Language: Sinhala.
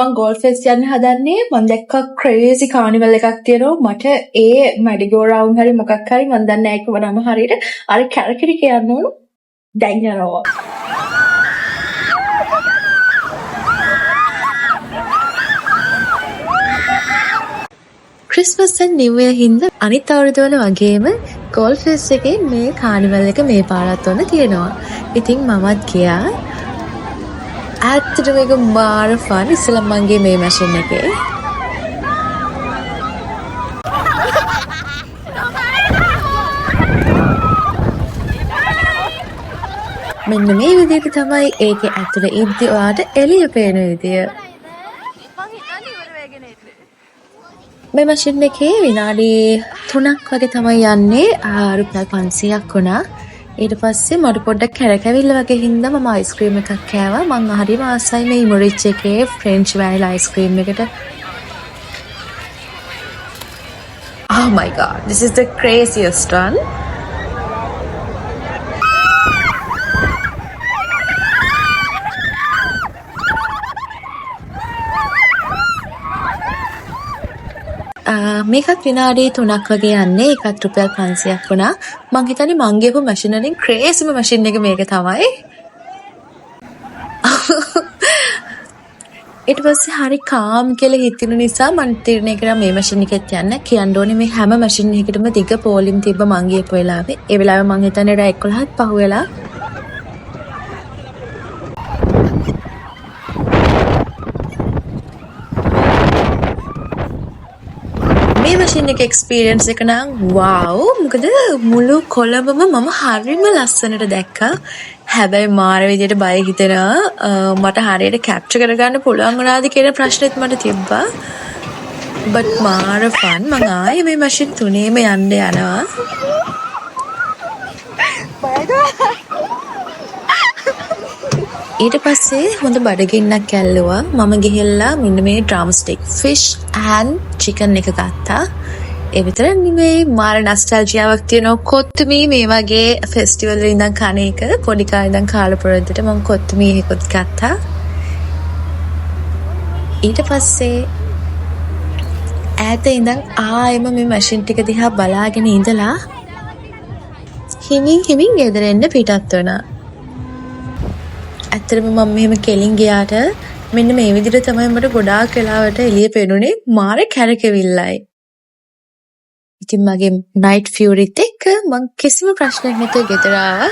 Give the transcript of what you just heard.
මම ගෝල්ෆ් ෆෙස්ට් යන්න හදන්නේ. මම දැක්ක ක්‍රේසි කානිවල් එකක් තියෙනවා. මට ඒ මැඩිගෝ රවුන්ඩ් හරි මොකක් හරි මම දන්නේ නැහැ ඒක නම හරියට. අර කැරකිරි කියන්න ඕන. දැන් යනවා. ක්‍රිස්මස් and නිව් ඉයර් හින්දා අනිත් අවුරුදු වල වගේම ගෝල්ෆ් ෆෙස්ට් එකේ මේ කානිවල් එක මේ පාරත් වොන්න තියෙනවා. ඉතින් මමත් ගියා. ඇත්තටම ඒක මාර ෆන්. ඉස්සෙල්ලා මං ගියේ මේ මැෂින් එකේ. මෙන්න මේ විදිහට තමයි ඒකේ ඇතුලේ ඉද්දි ඔයාට එළිය පේන විදිය. මේ මැෂින් එකේ විනාඩි 3ක් වගේ තමයි යන්නේ. රුපියල් 500ක් වුණා. ඊට පස්සේ මට පොඩ්ඩක් කැරකැවිල්ල වගේ හින්දා මම අයිස්ක්‍රීම් එකක් කෑවා. මං හරිම ආසයි මේ ඉමොරිච් එකේ ෆ්‍රෙන්ච් වැනිලා අයිස්ක්‍රීම් එකට. Oh my god, this is the craziest one. මේකත් විනාඩි 3ක් වගේ යන්නේ. ඒකත් රුපියල් 500ක් වුණා. මං හිතන්නේ මං ගියපු මැෂින් වලින් ක්‍රේසිම මැෂින් එක මේක තමයි. ඊට පස්සේ හරි කාම් කියලා හිතෙන නිසා මම තීරණය කරා මේ මැෂින් එකෙත් යන්න. කියන්න ඕනේ මේ හැම මැෂින් එකකටම දිග පෝලිම් තිබ්බ මං ගියපු වෙලාවේ. ඒ වෙලාවේ මං හිතන්නේ රෑ 11ත් පහු වෙලා. මේ මැෂින් එක එක්ස්පීරියන්ස් එක නම් වව්. මොකද මුළු කොළඹම මම හරිම ලස්සනට දැක්කා. හැබැයි මාර විදියට බය හිතෙනවා. මට හරියට කැප්චර් කරගන්න පුළුවන් වුණාද කියන ප්‍රශ්නෙත් මට තිබ්බා. බට් මාර ෆන්. මම ආයේ මේ මැෂින් තුනේම යන්න යනවා. ඊට පස්සේ හොඳ බඩගින්නක් ඇල්ලුවා. මම ගිහිල්ලා මෙන්න මේ drum stiff fish and chicken එක ගත්තා. ඒ විතර නෙමෙයි මාර නොස්ටැල්ජියාවක් තියෙනවා. කොත්තුමී මේ වගේ ෆෙස්ටිවල් වල ඉඳන් කන එක පොඩි කාලේ ඉඳන් කාලා පුරද්දට මම කොත්තුමී එකත් ගත්තා. ඊට පස්සේ ඈත ඉඳන් ආයෙම මේ මැෂින් ටික දිහා බලාගෙන ඉඳලා හිමින් ගෙදර එන්න පිටත් වුණා. ඇත්තටම මම මෙහෙම කෙලින් ගියාට මෙන්න මේ විදිහට තමයි මට ගොඩාක් වෙලාවට එළිය පෙනුනේ. මාර කැරකෙවිල්ලයි. ඉතින් මගේ නයිට් ෆියුරිත් එක්ක මං කිසිම ප්‍රශ්නයක් නැතුව ගෙදර ආවා.